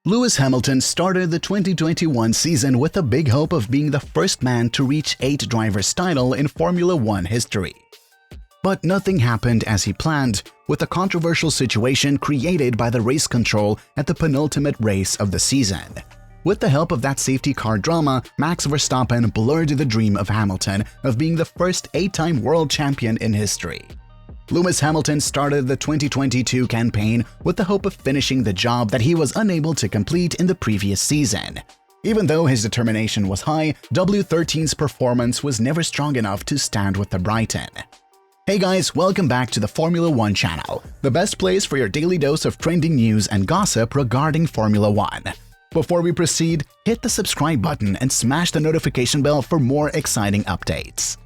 Lewis Hamilton started the 2021 season with a big hope of being the first man to reach 8 drivers' title in Formula One history. But nothing happened as he planned, with a controversial situation created by the race control at the penultimate race of the season. With the help of that safety car drama, Max Verstappen blurred the dream of Hamilton of being the first 8-time world champion in history. Lewis Hamilton started the 2022 campaign with the hope of finishing the job that he was unable to complete in the previous season. Even though his determination was high, W13's performance was never strong enough to stand with the Briton. Hey guys, welcome back to the Formula One channel, the best place for your daily dose of trending news and gossip regarding Formula One. Before we proceed, hit the subscribe button and smash the notification bell for more exciting updates.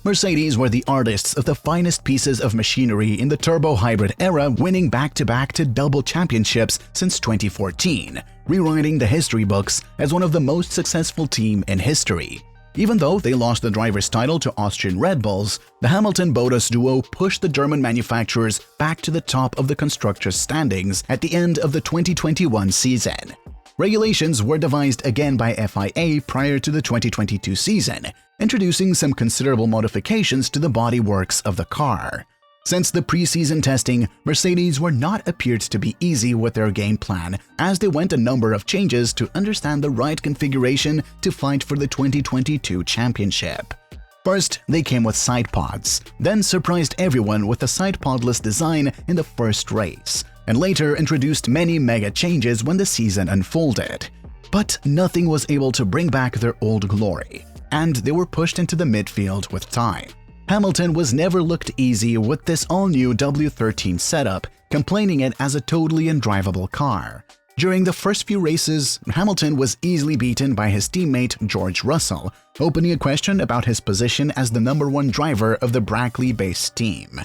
Mercedes were the artists of the finest pieces of machinery in the turbo-hybrid era, winning back-to-back to double championships since 2014, rewriting the history books as one of the most successful teams in history. Even though they lost the driver's title to Austrian Red Bulls, the Hamilton-Bottas duo pushed the German manufacturers back to the top of the constructors' standings at the end of the 2021 season. Regulations were devised again by FIA prior to the 2022 season, introducing some considerable modifications to the bodyworks of the car. Since the pre-season testing, Mercedes were not appeared to be easy with their game plan, as they went a number of changes to understand the right configuration to fight for the 2022 championship. First, they came with side pods, then surprised everyone with a side podless design in the first race, and later introduced many mega changes when the season unfolded. But nothing was able to bring back their old glory, and they were pushed into the midfield with time. Hamilton was never looked easy with this all-new W13 setup, complaining it as a totally undrivable car. During the first few races, Hamilton was easily beaten by his teammate George Russell, opening a question about his position as the #1 driver of the Brackley-based team.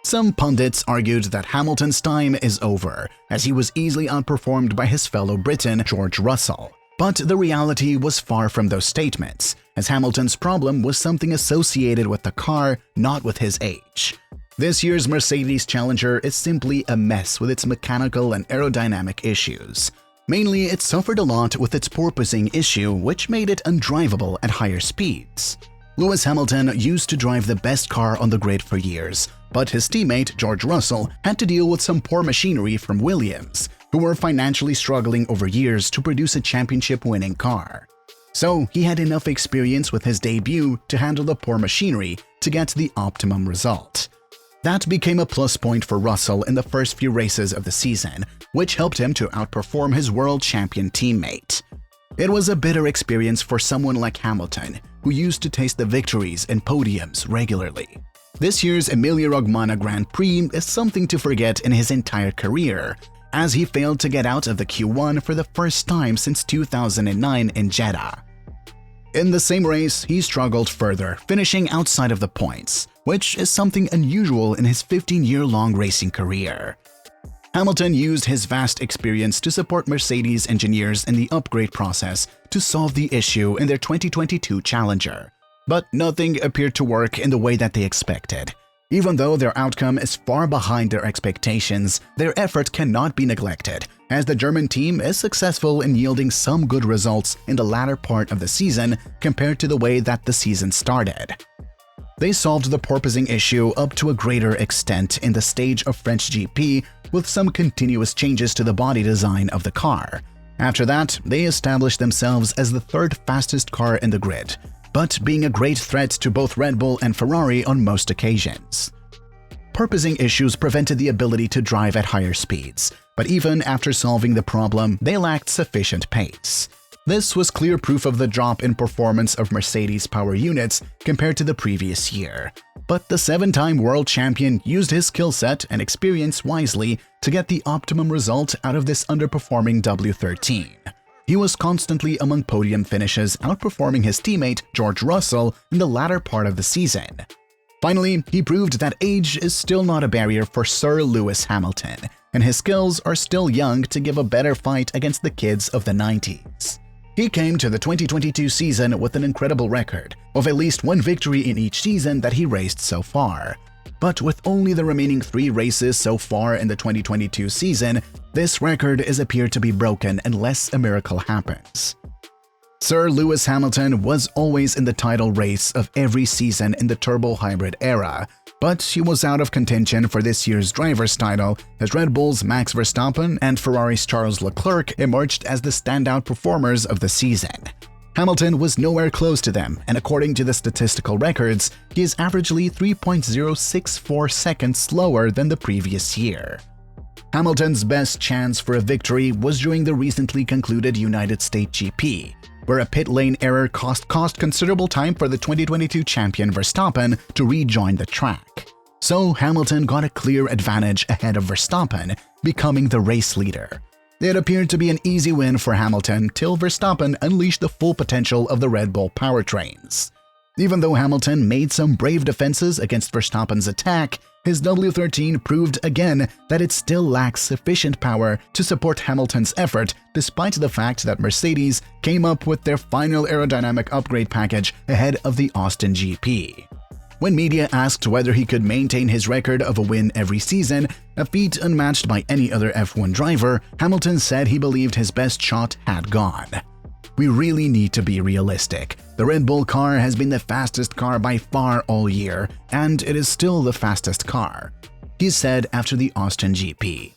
Some pundits argued that Hamilton's time is over, as he was easily outperformed by his fellow Briton George Russell. But the reality was far from those statements, as Hamilton's problem was something associated with the car, not with his age. This year's Mercedes Challenger is simply a mess with its mechanical and aerodynamic issues. Mainly, it suffered a lot with its porpoising issue, which made it undrivable at higher speeds. Lewis Hamilton used to drive the best car on the grid for years, but his teammate George Russell had to deal with some poor machinery from Williams, who were financially struggling over years to produce a championship-winning car. So he had enough experience with his debut to handle the poor machinery to get the optimum result. That became a plus point for Russell in the first few races of the season, which helped him to outperform his world champion teammate. It was a bitter experience for someone like Hamilton, who used to taste the victories and podiums regularly. This year's Emilia-Romagna Grand Prix is something to forget in his entire career, as he failed to get out of the Q1 for the first time since 2009 in Jeddah. In the same race, he struggled further, finishing outside of the points, which is something unusual in his 15-year-long racing career. Hamilton used his vast experience to support Mercedes engineers in the upgrade process to solve the issue in their 2022 Challenger. But nothing appeared to work in the way that they expected. Even though their outcome is far behind their expectations, their effort cannot be neglected, as the German team is successful in yielding some good results in the latter part of the season compared to the way that the season started. They solved the porpoising issue up to a greater extent in the stage of French GP with some continuous changes to the body design of the car. After that, they established themselves as the third fastest car in the grid, but being a great threat to both Red Bull and Ferrari on most occasions. Porpoising issues prevented the ability to drive at higher speeds, but even after solving the problem, they lacked sufficient pace. This was clear proof of the drop in performance of Mercedes power units compared to the previous year. But the 7-time world champion used his skill set and experience wisely to get the optimum result out of this underperforming W13. He was constantly among podium finishes, outperforming his teammate George Russell in the latter part of the season. Finally, he proved that age is still not a barrier for Sir Lewis Hamilton, and his skills are still young to give a better fight against the kids of the 90s. He came to the 2022 season with an incredible record of at least one victory in each season that he raced so far. but with only the remaining 3 races so far in the 2022 season, this record is appeared to be broken unless a miracle happens. Sir Lewis Hamilton was always in the title race of every season in the turbo hybrid era, but he was out of contention for this year's driver's title as Red Bull's Max Verstappen and Ferrari's Charles Leclerc emerged as the standout performers of the season. Hamilton was nowhere close to them, and according to the statistical records, he is averagely 3.064 seconds slower than the previous year. Hamilton's best chance for a victory was during the recently concluded United States GP, where a pit lane error cost considerable time for the 2022 champion Verstappen to rejoin the track. So Hamilton got a clear advantage ahead of Verstappen, becoming the race leader. It appeared to be an easy win for Hamilton till Verstappen unleashed the full potential of the Red Bull powertrains. Even though Hamilton made some brave defenses against Verstappen's attack, his W13 proved again that it still lacks sufficient power to support Hamilton's effort despite the fact that Mercedes came up with their final aerodynamic upgrade package ahead of the Austin GP. When media asked whether he could maintain his record of a win every season, a feat unmatched by any other F1 driver, Hamilton said he believed his best shot had gone. We really need to be realistic. The Red Bull car has been the fastest car by far all year, and it is still the fastest car, he said after the Austin GP.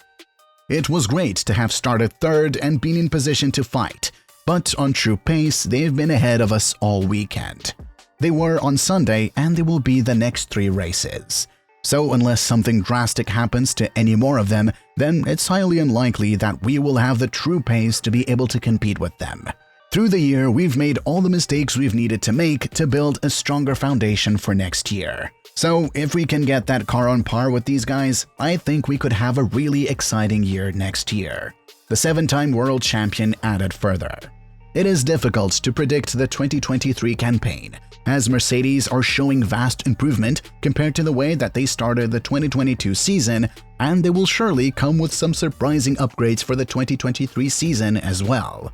It was great to have started third and been in position to fight, but on true pace, they've been ahead of us all weekend. They were on Sunday, and they will be the next 3 races. So unless something drastic happens to any more of them, then it's highly unlikely that we will have the true pace to be able to compete with them. Through the year, we've made all the mistakes we've needed to make to build a stronger foundation for next year. So if we can get that car on par with these guys, I think we could have a really exciting year next year. The 7-time world champion added further. It is difficult to predict the 2023 campaign, as Mercedes are showing vast improvement compared to the way that they started the 2022 season, and they will surely come with some surprising upgrades for the 2023 season as well.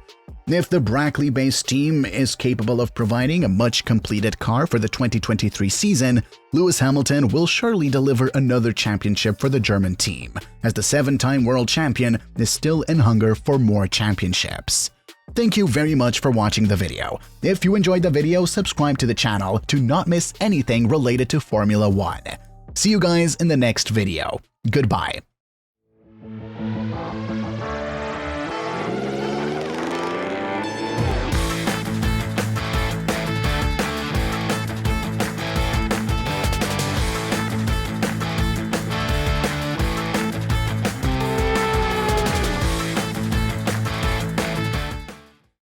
If the Brackley-based team is capable of providing a much-completed car for the 2023 season, Lewis Hamilton will surely deliver another championship for the German team, as the 7-time world champion is still in hunger for more championships. Thank you very much for watching the video. If you enjoyed the video, subscribe to the channel to not miss anything related to Formula 1. See you guys in the next video. Goodbye.